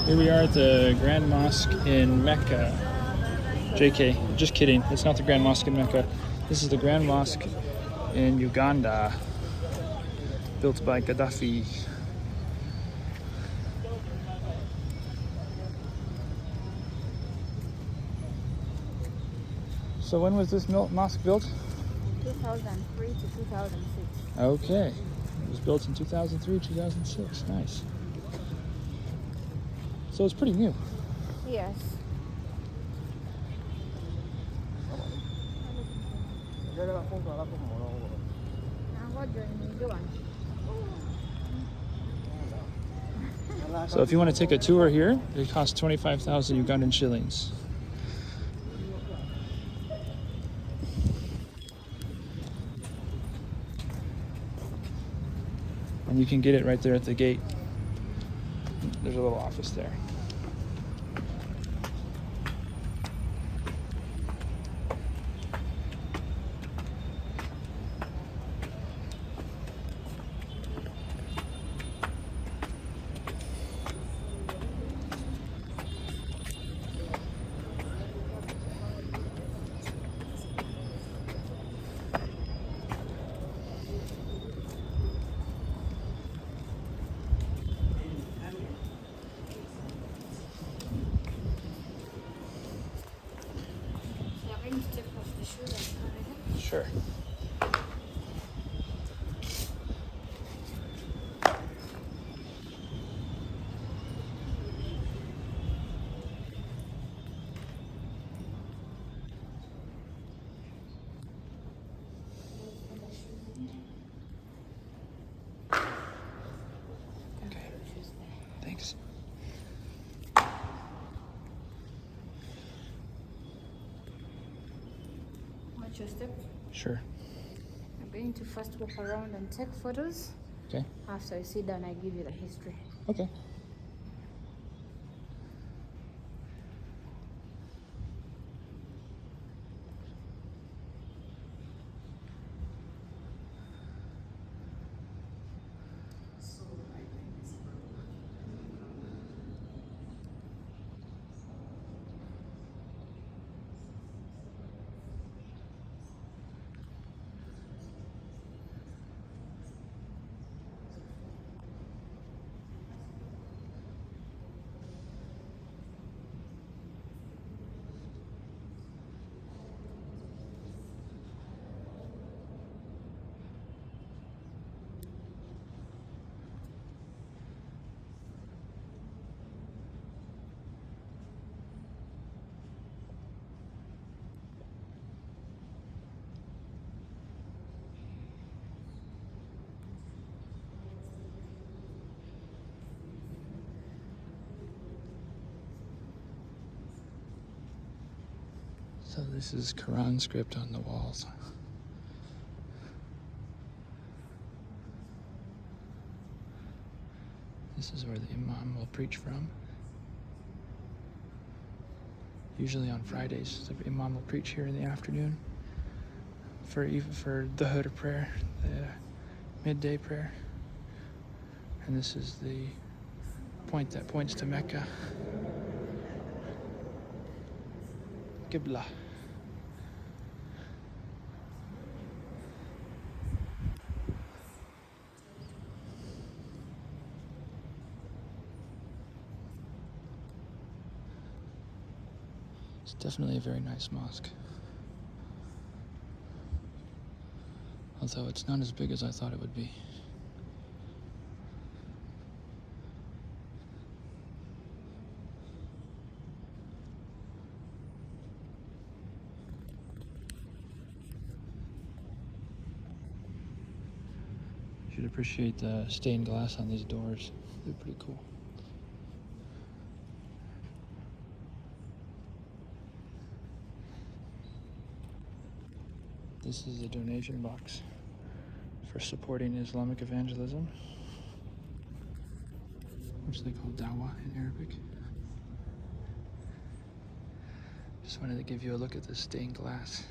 Here we are at the Grand Mosque in Mecca. JK, just kidding. It's not the Grand Mosque in Mecca. This is the Grand Mosque in Uganda, built by Gaddafi. So when was this mosque built? 2003 to 2006. Okay. It was built in 2003, 2006. Nice. So it's pretty new. Yes. So if you want to take a tour here, it costs 25,000 Ugandan shillings. And you can get it right there at the gate. There's a little office there. Sure. Okay. Thanks. Watch your step. Sure. I'm going to first walk around and take photos. Okay. After I sit down, I give you the history. Okay. So this is Quran script on the walls. This is where the Imam will preach from. Usually on Fridays, the Imam will preach here in the afternoon for Dhuhr prayer, the midday prayer. And this is the point that points to Mecca. Qibla. It's definitely a very nice mosque. Although it's not as big as I thought it would be. You should appreciate the stained glass on these doors. They're pretty cool. This is a donation box for supporting Islamic evangelism, which they call dawah in Arabic. Just wanted to give you a look at the stained glass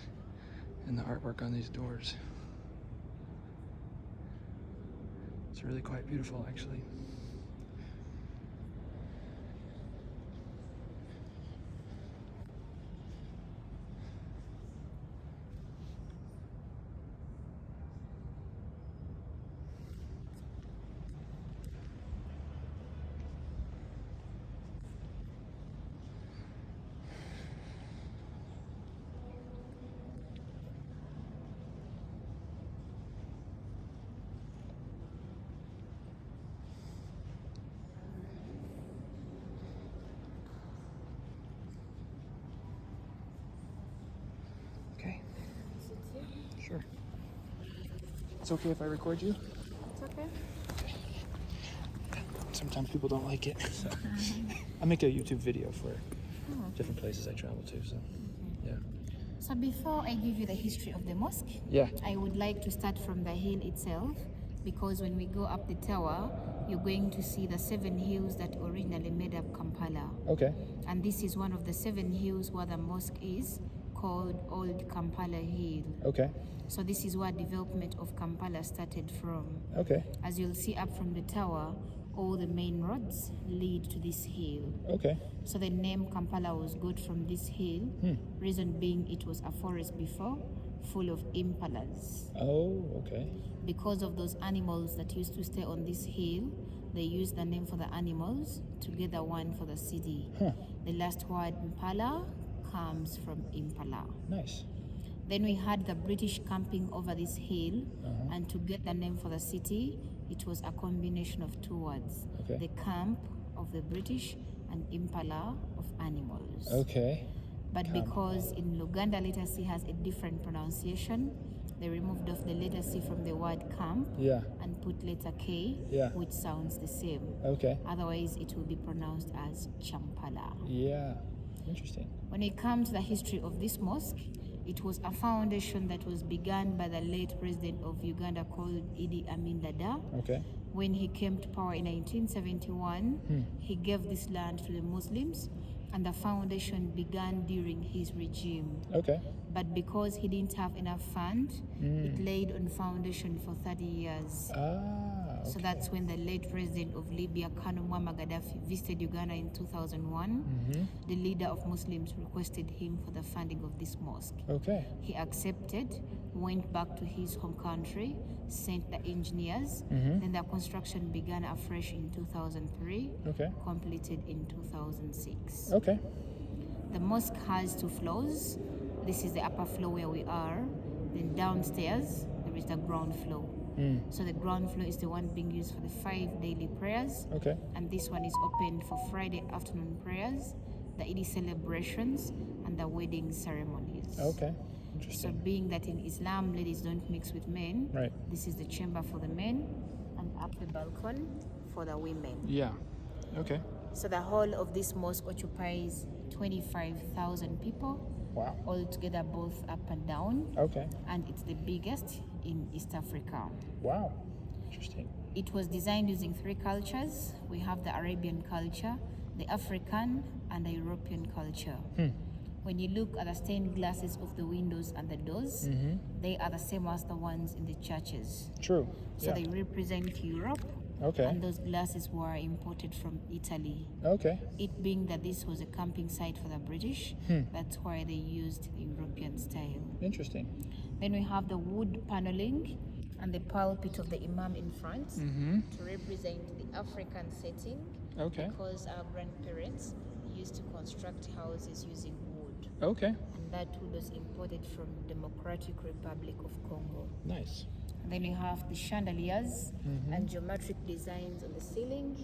and the artwork on these doors. It's really quite beautiful, actually. It's okay if I record you? It's okay. Sometimes people don't like it. So. I make a YouTube video for different places I travel to. So, yeah. So before I give you the history of the mosque, Yeah. I would like to start from the hill itself, because when we go up the tower, you're going to see the 7 hills that originally made up Kampala. Okay. And this is one of the 7 hills where the mosque is, called Old Kampala Hill. Okay. So this is where development of Kampala started from. Okay. As you'll see up from the tower, all the main roads lead to this hill. Okay. So the name Kampala was got from this hill, reason being it was a forest before, full of impalas. Oh, okay. Because of those animals that used to stay on this hill, they used the name for the animals to get the one for the city. The last word impala comes from impala. Nice. Then we had the British camping over this hill, and to get the name for the city, it was a combination of 2 words. Okay. The camp of the British and impala of animals. Okay. But because in Uganda letter C has a different pronunciation, they removed off the letter C from the word camp Yeah. and put letter K, Yeah. which sounds the same. Okay. Otherwise, it will be pronounced as Champala. Yeah. Interesting. When it comes to the history of this mosque, it was a foundation that was begun by the late president of Uganda called Idi Amin Dada. Okay. When he came to power in 1971, he gave this land to the Muslims, and the foundation began during his regime. Okay. But because he didn't have enough fund, it laid on foundation for 30 years. Ah. So that's when the late president of Libya, Muammar Gaddafi, visited Uganda in 2001. The leader of Muslims requested him for the funding of this mosque. Okay. He accepted, went back to his home country, sent the engineers, then the construction began afresh in 2003, Okay. completed in 2006. Okay. The mosque has 2 floors. This is the upper floor where we are. Then downstairs, there is the ground floor. So the ground floor is the one being used for the 5 daily prayers. Okay. And this one is opened for Friday afternoon prayers, the Eid celebrations, and the wedding ceremonies. Okay. So Interesting. being that in Islam, ladies don't mix with men, Right. this is the chamber for the men, and up the balcony for the women. Yeah. Okay. So the whole of this mosque occupies 25,000 people, Wow. all together both up and down, Okay. and it's the biggest in East Africa. Wow. Interesting. It was designed using 3 cultures. We have the Arabian culture, the African, and the European culture. When you look at the stained glasses of the windows and the doors, they are the same as the ones in the churches. True. So Yeah. they represent Europe, Okay. and those glasses were imported from Italy. Okay. It being that this was a camping site for the British, that's why they used the European style. Interesting. Then we have the wood paneling and the pulpit of the Imam in front to represent the African setting, Okay. because our grandparents used to construct houses using wood, Okay. and that wood was imported from Democratic Republic of Congo. Nice. And then you have the chandeliers and geometric designs on the ceiling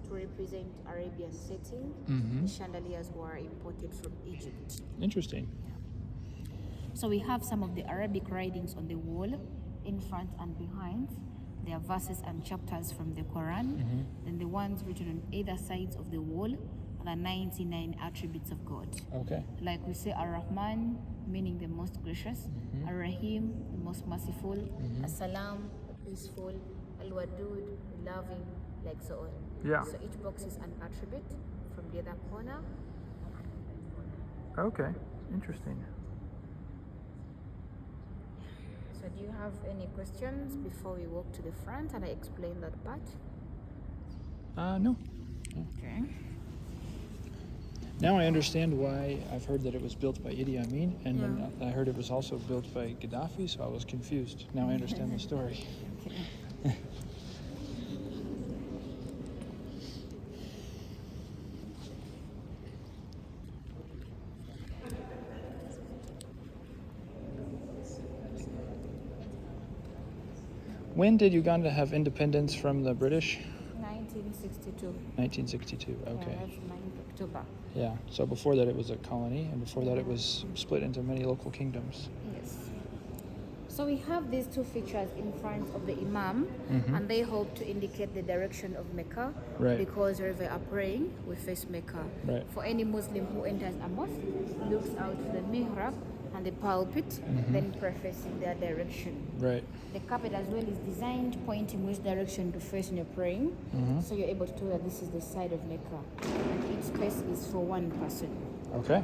to represent Arabian setting. The chandeliers were imported from Egypt. Interesting. So we have some of the Arabic writings on the wall, in front and behind. There are verses and chapters from the Quran. Then the ones written on either sides of the wall are the 99 attributes of God. Okay. Like we say Ar-Rahman, meaning the most gracious, Ar-Rahim, the most merciful, As-Salam, the peaceful, Al-Wadud, the loving, like so on. Yeah. So each box is an attribute from the other corner. Okay. Interesting. So do you have any questions before we walk to the front and I explain that part? No. Okay. Now I understand why I've heard that it was built by Idi Amin, and then I heard it was also built by Gaddafi, so I was confused. Now I understand the story. When did Uganda have independence from the British? 1962. 1962. Okay. Yeah, that's 9th October. Yeah. So before that it was a colony, and before that it was split into many local kingdoms. Yes. So we have these two features in front of the Imam, and they help to indicate the direction of Mecca. Right. Because wherever we are praying, we face Mecca. Right. For any Muslim who enters a mosque, looks out to the mihrab and the pulpit, then prefacing their direction. Right. The carpet as well is designed pointing which direction to face when you're praying, so you're able to tell that this is the side of Mecca, and each space is for one person. Okay.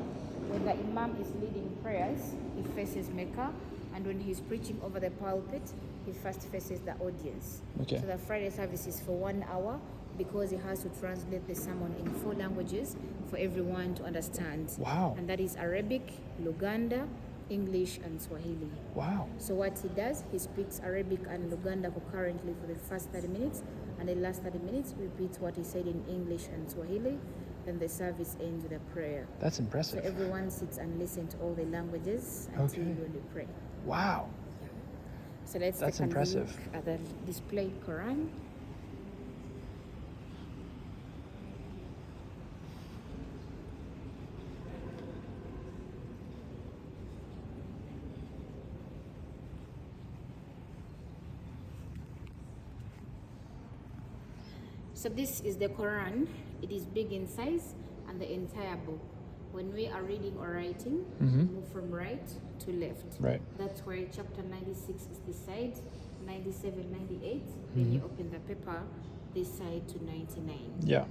When the Imam is leading prayers, he faces Mecca, and when he's preaching over the pulpit, he first faces the audience. Okay. So the Friday service is for 1 hour because he has to translate the sermon in 4 languages for everyone to understand. Wow. And that is Arabic, Luganda, English, and Swahili. Wow. So what he does, he speaks Arabic and Luganda concurrently for the first 30 minutes, and the last 30 minutes repeats what he said in English and Swahili. Then the service ends with a prayer. That's So impressive. everyone sits and listens to all the languages until Okay. when you pray. Wow. So let's That's take a impressive. look at the displayed Quran. So this is the Quran. It is big in size and the entire book. When we are reading or writing, move from right to left. Right. That's why chapter 96 is this side, 97, 98. Then you open the paper this side to 99. Yeah.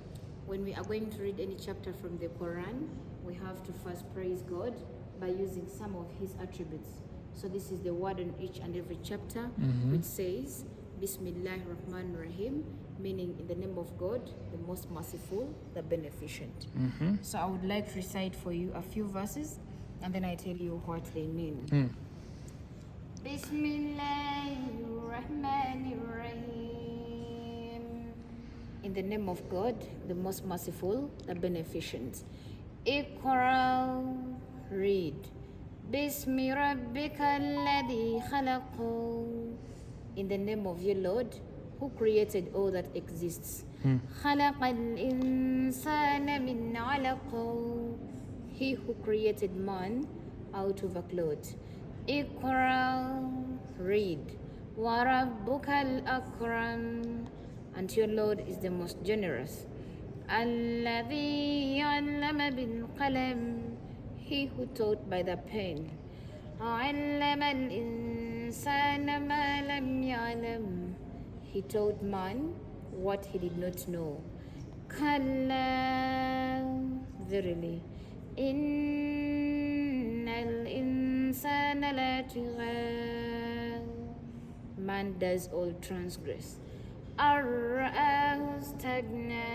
When we are going to read any chapter from the Quran, we have to first praise God by using some of His attributes. So this is the word on each and every chapter, which says, Bismillahir Rahmanir Rahim, meaning in the name of God, the most merciful, the beneficent. So I would like to recite for you a few verses, and then I tell you what they mean. Bismillahir Rahmanir Rahim. In the name of God, the most merciful, the beneficent. Iqra, read. Bismi rabbika alladhi khalaq. In the name of your Lord, who created all that exists. خَلَقَ الْإِنسَانَ مِنْ عَلَقٍ. He who created man out of a cloth. اقرأ, read. وَرَبُّكَ الْأَكْرَمُ. And your Lord is the most generous. الَّذِي عَلَّمَ بِالْقَلَمِ. He who taught by the pen. عَلَّمَ الْإِنسَانَ مَا لَمْ يَعْلَمْ. He taught man what he did not know. Kalla, verily. Innal insana latgha. Man does all transgress. Ar-ra'ahu staghna.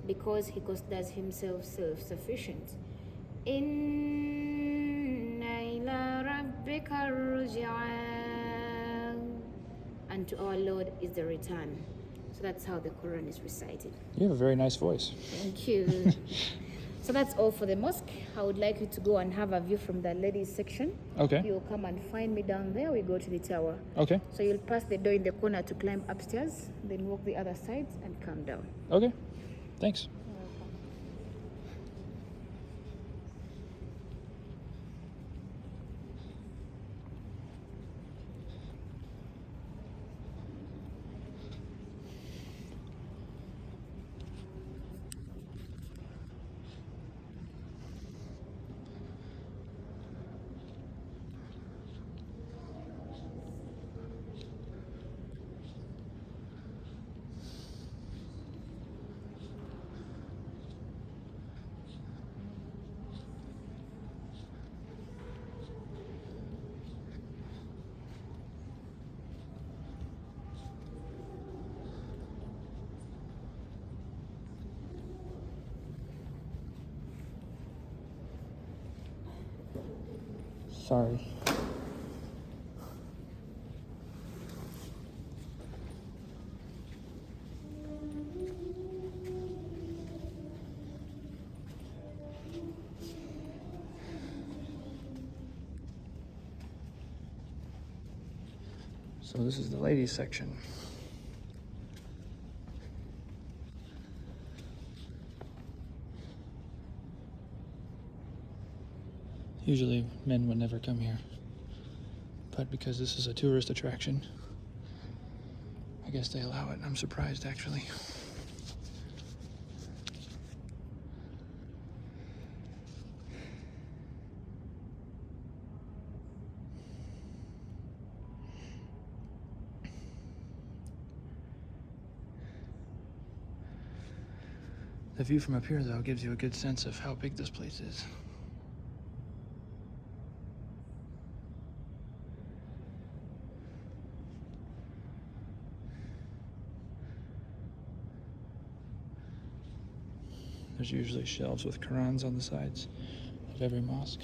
Because he considers himself self-sufficient. Inna ila rabbika ruj'a. And to our Lord is the return. So that's how the Quran is recited. You have a very nice voice. Thank you. So that's all for the mosque. I would like you to go and have a view from the ladies section. Okay. You'll come and find me down there. We go to the tower. Okay. So you'll pass the door in the corner to climb upstairs, then walk the other side and come down. Okay. Thanks. Sorry. So this is the ladies section. Usually men would never come here. But because this is a tourist attraction, I guess they allow it. I'm surprised, actually. The view from up here, though, gives you a good sense of how big this place is. There's usually shelves with Qurans on the sides of every mosque.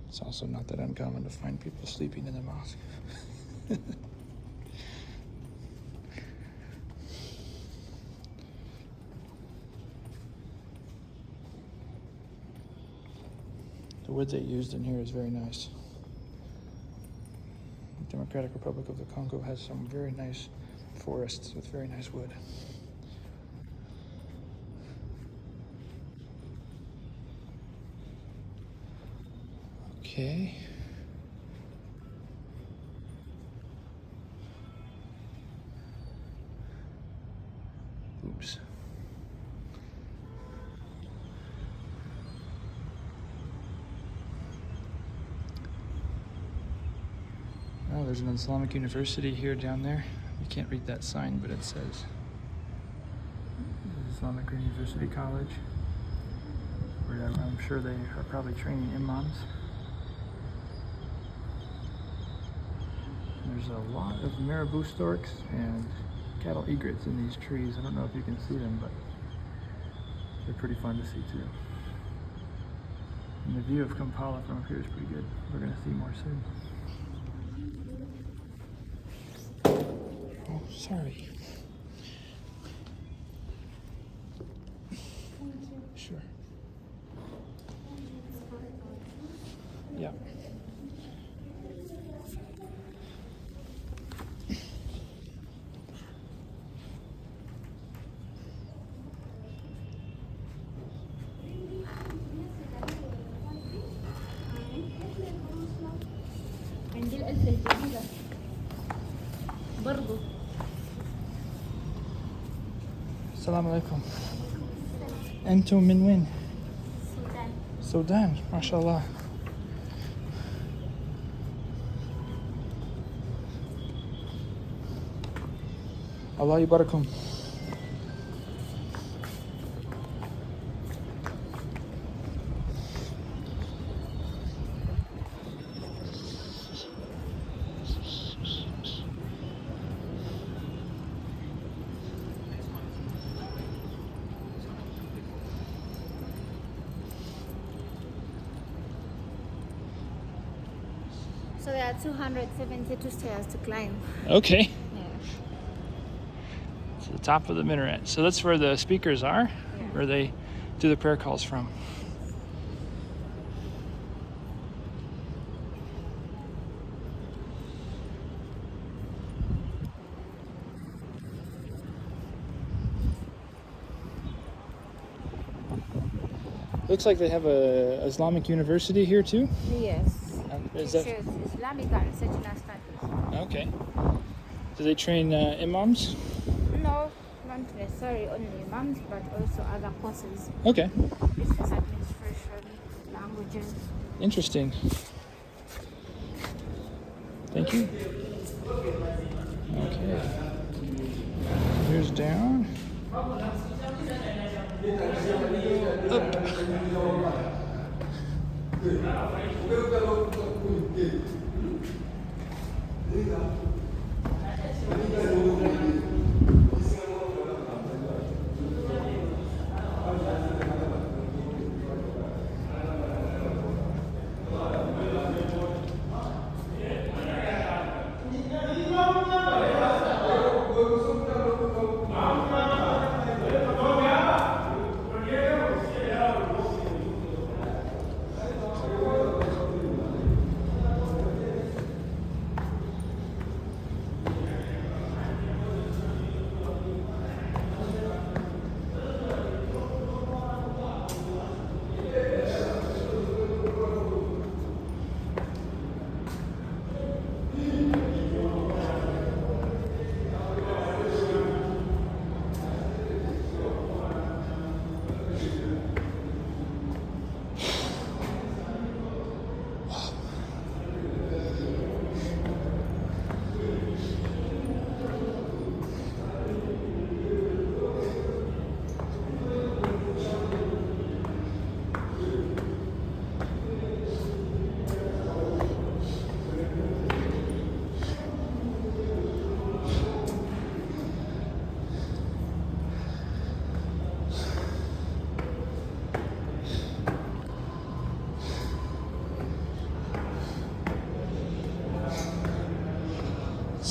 It's also not that uncommon to find people sleeping in the mosque. The wood they used in here is very nice. The Democratic Republic of the Congo has some very nice forests with very nice wood. Okay. Oops. Oh, there's an Islamic university here down there. You can't read that sign, but it says Islamic University College, where I'm sure they are probably training imams. There's a lot of marabou storks and cattle egrets in these trees. I don't know if you can see them, but they're pretty fun to see too. And the view of Kampala from up here is pretty good. We're going to see more soon. Oh, sorry. Sure. Yeah. السلام عليكم. أنتم من وين؟ السودان. ما شاء الله. الله يبارككم. So there are 272 stairs to climb. Okay. Yeah. To the top of the minaret. So that's where the speakers are, where they do the prayer calls from. Looks like they have a Islamic university here too. Yes. Is that Islamic and secular studies. okay? Do they train imams? No, not necessarily only imams, but also other courses. Okay. Business administration, languages. Interesting. Thank you. Okay. Here's down. Up.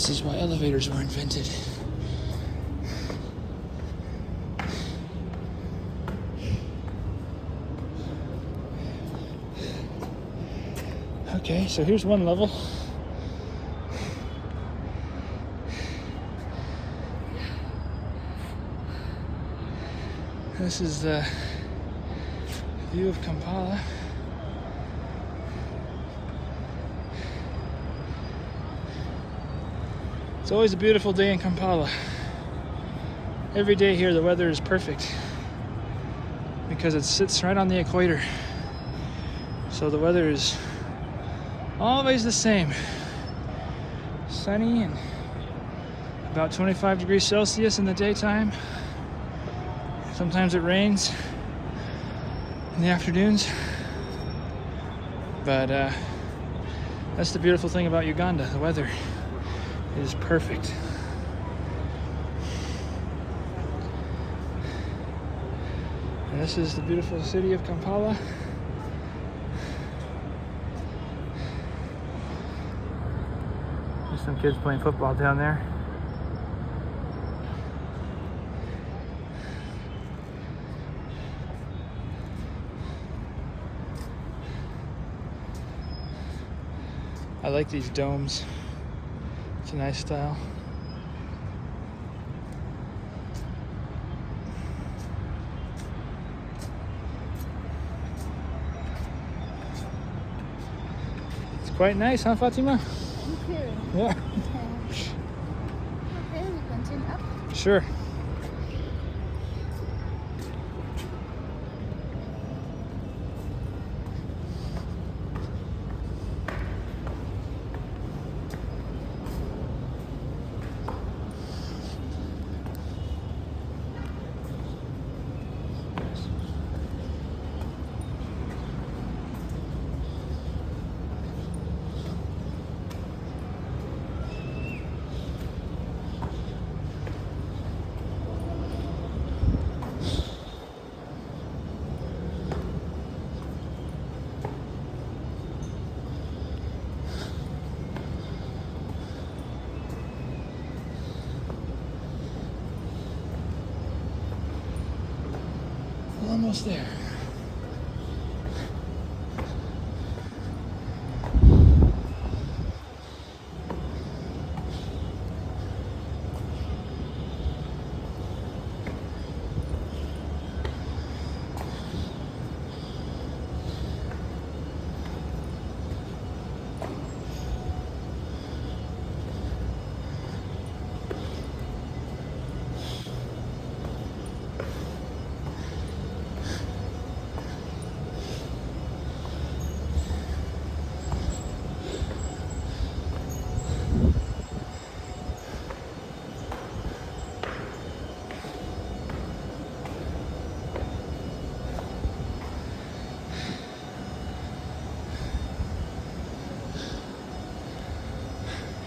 This is why elevators were invented. Okay, so here's one level. This is the view of Kampala. It's always a beautiful day in Kampala. Every day here the weather is perfect because it sits right on the equator. So the weather is always the same. Sunny and about 25 degrees Celsius in the daytime. Sometimes it rains in the afternoons. But that's the beautiful thing about Uganda. The weather is perfect. And this is the beautiful city of Kampala. There's some kids playing football down there. I like these domes. It's a nice style. It's quite nice, huh, Fatima? Thank you. Yeah. Okay, we continue up. Sure. Almost there.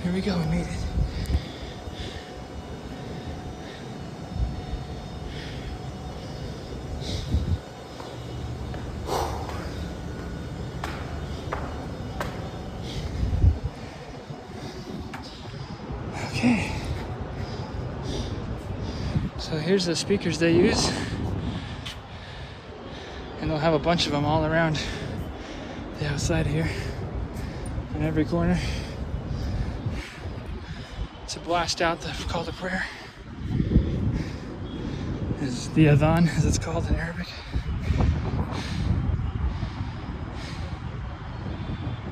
Here we go, we made it. Okay. So here's the speakers they use. And they'll have a bunch of them all around the outside here, in every corner, to blast out the call to prayer. Is the adhan, as it's called in Arabic.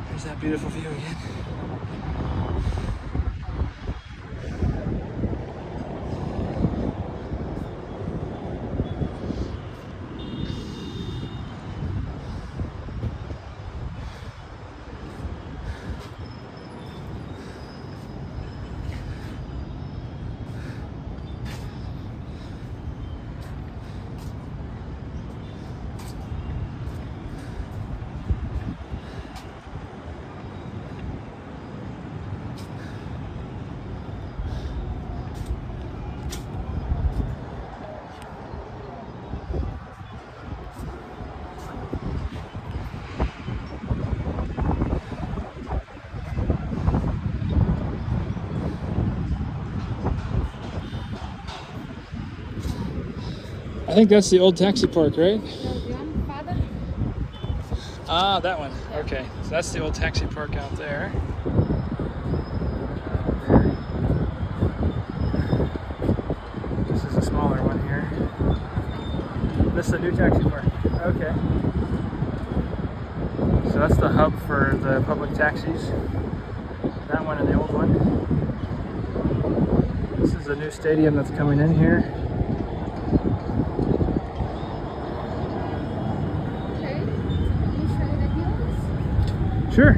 There's that beautiful view again. think that's the old taxi park, right? Father? Ah, that one. Okay, so that's the old taxi park out there. This is a smaller one here. This is a new taxi park. Okay. So that's the hub for the public taxis. That one and the old one. This is the new stadium that's coming in here. Okay. Can you show the hills? Sure.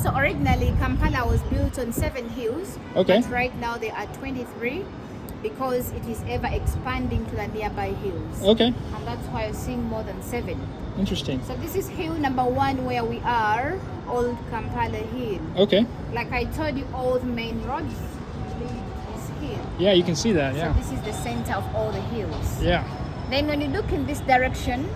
So originally Kampala was built on 7 hills. Okay. But right now there are 23 because it is ever expanding to the nearby hills. Okay. And that's why you're seeing more than 7. Interesting. So this is hill number 1 where we are, Old Kampala Hill. Okay. Like I told you, all the main roads lead this hill. Yeah, you can see that. Yeah. So this is the center of all the hills. Yeah. Then when you look in this direction,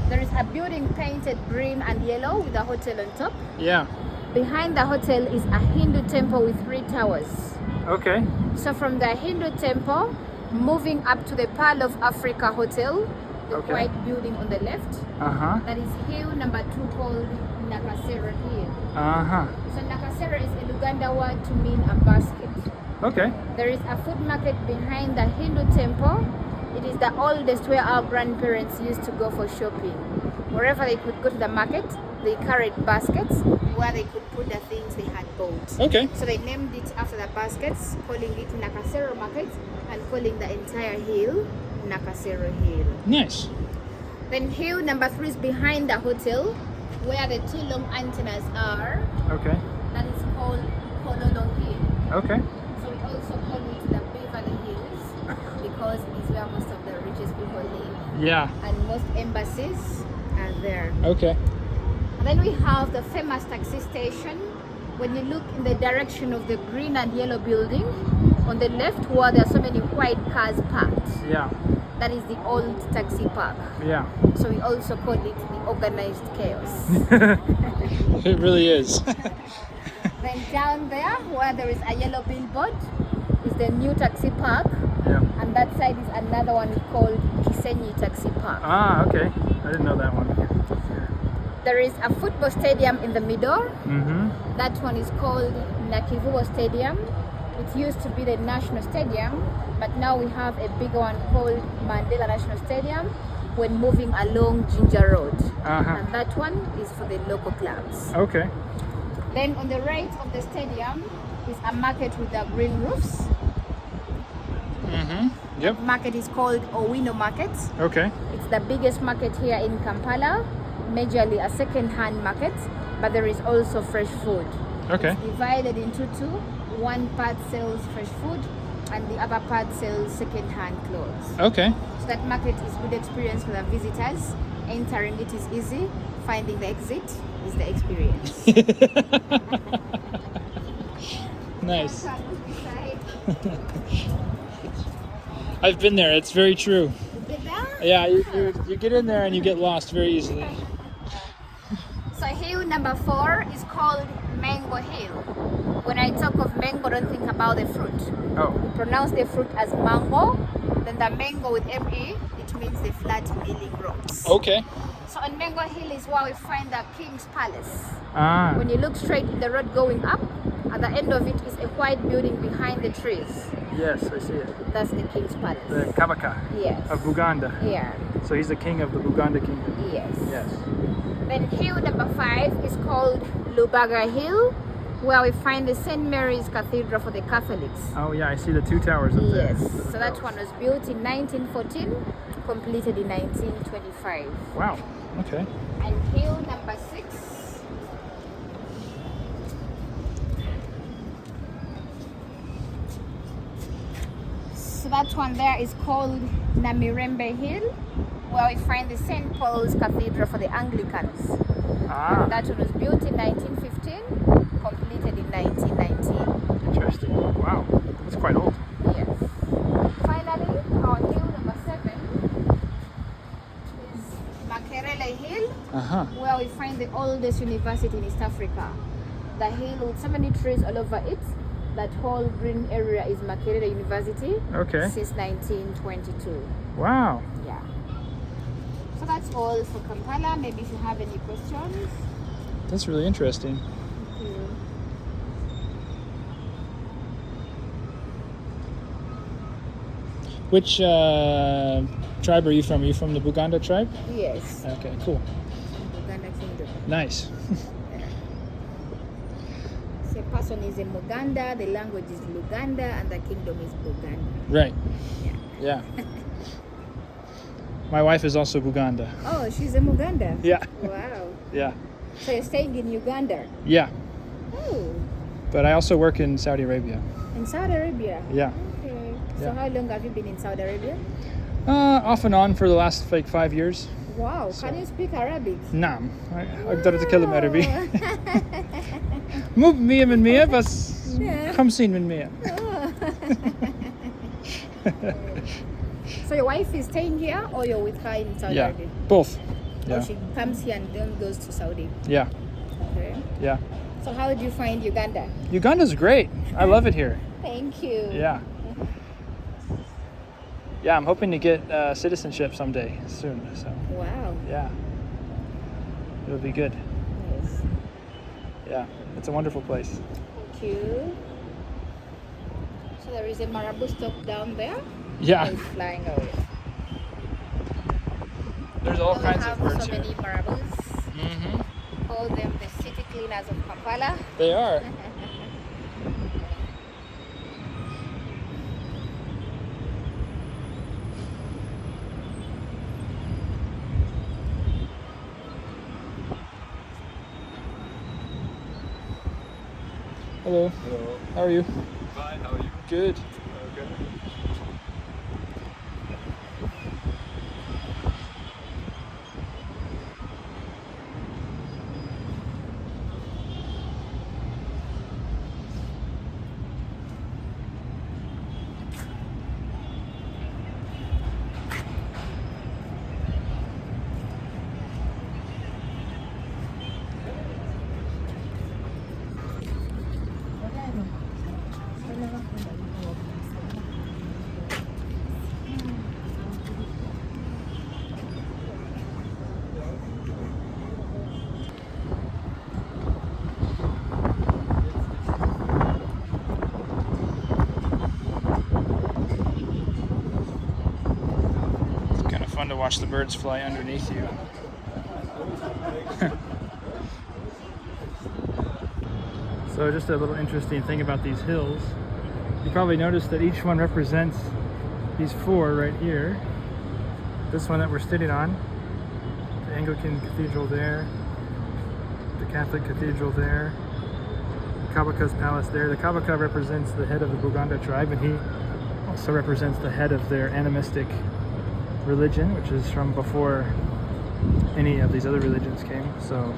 there is a building painted green and yellow with a hotel on top. Yeah. Behind the hotel is a Hindu temple with 3 towers. Okay. So from the Hindu temple, moving up to the Pearl of Africa Hotel, the Okay. white building on the left, Uh-huh. that is hill number 2 called Nakasera Hill. Uh-huh. So Nakasera is a Uganda word to mean a basket. Okay. There is a food market behind the Hindu temple. It is the oldest where our grandparents used to go for shopping. Wherever they could go to the market, they carried baskets where they could put the things they had bought. Okay. So they named it after the baskets, calling it Nakasero Market and calling the entire hill Nakasero Hill. Nice. Then hill number 3 is behind the hotel where the 2 long antennas are. Okay. That is called Kololo Hill. Okay. So we also call it the Beverly Hills because it is where most of the richest people live Yeah. and most embassies are there. Okay. And then we have the famous taxi station. When you look in the direction of the green and yellow building, on the left where there are so many white cars parked, Yeah. that is the old taxi park. Yeah. So we also call it the organized chaos. It really is. Then down there where there is a yellow billboard is the new taxi park, Yeah. and that side is another one called Kisenyi Taxi Park. Ah, okay. I didn't know that one. There is a football stadium in the middle. Mm-hmm. That one is called Nakivubo Stadium. It used to be the national stadium, but now we have a bigger one called Mandela National Stadium when moving along Ginger Road. Uh-huh. And that one is for the local clubs. Okay. Then on the right of the stadium is a market with the green roofs. Mm-hmm. Yep. Market is called Owino Market. Okay. It's the biggest market here in Kampala, majorly a second-hand market, but there is also fresh food. Okay. It's divided into 2. One part sells fresh food and the other part sells second-hand clothes. Okay. So that market is good experience for the visitors. Entering it is easy. Finding the exit is the experience. Nice. I've been there. It's very true. Yeah, you get in there and you get lost very easily. So hill number 4 is called Mango Hill. When I talk of mango, don't think about the fruit. Oh. We pronounce the fruit as mango. Then the mango with M-E, it means the flat milling rocks. Okay. So on Mango Hill is where we find the King's Palace. Ah. When you look straight in the road going up, at the end of it is a white building behind the trees. Yes, I see it. That's the King's Palace. The Kabaka Yes. of Uganda. Yeah. So he's the king of the Uganda kingdom. Yes. Yes. Then hill number 5 is called Lubaga Hill, where we find the St. Mary's Cathedral for the Catholics. Oh yeah, I see the 2 towers up there. Yes. So that one was built in 1914, completed in 1925. Wow. Okay. And hill number 6 so that one there is called Namirembe Hill, where we find the St. Paul's Cathedral for the Anglicans. Ah. And that one was built in 1915, completed in 1919. Interesting. Wow. That's quite old. Yes. Finally, our hill number 7 is Makerele Hill, Uh-huh. where we find the oldest university in East Africa. The hill with so many trees all over it. That whole green area is Makerere University. Okay. Since 1922. Wow. Yeah. So that's all for Kampala. Maybe if you have any questions. That's really interesting. Thank you. Which tribe are you from? Are you from the Buganda tribe? Yes. Okay, cool. Uganda Kingdom. Nice. So person is in Uganda, the language is Luganda, and the kingdom is Buganda. Right. Yeah. Yeah. My wife is also Buganda. Oh, she's in Uganda? Yeah. Wow. Yeah. So you're staying in Uganda? Yeah. Oh. But I also work in Saudi Arabia. In Saudi Arabia? Yeah. Okay. So Yeah. how long have you been in Saudi Arabia? Off and on for the last like 5 years. Wow. So- Can you speak Arabic? نعم. أقدر أتكلم عربي. مو 100% بس 50%. So your wife is staying here or you're with her in Saudi Yeah. Arabia? Both. Or Yeah. she comes here and then goes to Saudi? Yeah. Okay. Yeah. So how did you find Uganda? Uganda's great. I love it here. Thank you. Yeah. Yeah, I'm hoping to get citizenship someday soon. So Wow. yeah, it'll be good. Nice. Yeah, it's a wonderful place. Thank you. So there is a marabou stock down there. Yeah, It's flying away. there's all We kinds of have birds so here. many marabous. Hmm. Call them the city cleaners of Kampala. They are. Hello. Hello. How are you? Fine, how are you? Good. Okay. It's kind of fun to watch the birds fly underneath you. So just a little interesting thing about these hills. You probably noticed that each one represents these four right here. This one that we're sitting on, the Anglican Cathedral there, the Catholic Cathedral there, the Kabaka's Palace there. The Kabaka represents the head of the Buganda tribe, and he also represents the head of their animistic religion, which is from before any of these other religions came. So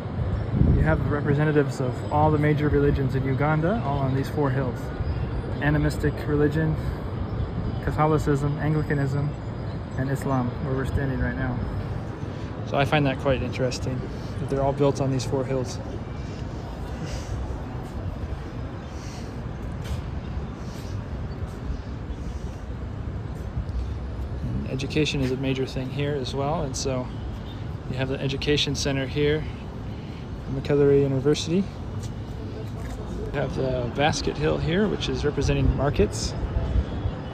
you have representatives of all the major religions in Uganda, all on these four hills. Animistic religion, Catholicism, Anglicanism, and Islam, where we're standing right now. So I find that quite interesting, that they're all built on these four hills. And education is a major thing here as well, and so you have the education center here, Makerere University. You have the Basket Hill here, which is representing markets,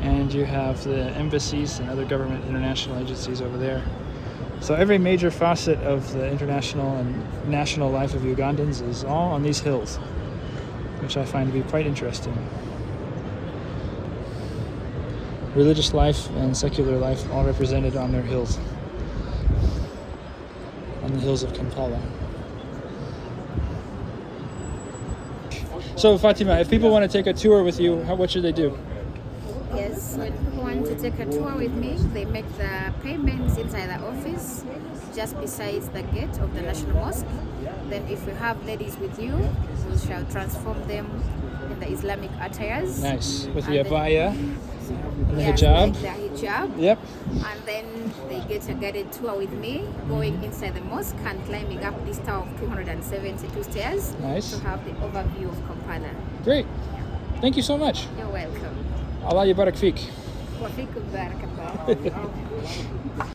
and you have the embassies and other government international agencies over there. So every major facet of the international and national life of Ugandans is all on these hills, which I find to be quite interesting. Religious life and secular life all represented on their hills, on the hills of Kampala. So Fatima, if people want to take a tour with you, what should they do? Yes, when people want to take a tour with me, they make the payments inside the office, just besides the gate of the National Mosque. Then if you have ladies with you, we shall transform them in the Islamic attires. Nice. With the And then- abaya and the Yes, hijab. like the hijab. Yep. And then they get a guided tour with me, going inside the mosque and climbing up this tower of 272 stairs Nice. to have the overview of Kampala. Great. Thank you so much. You're welcome. Allah yabarak fik. وفيكم بارك الله.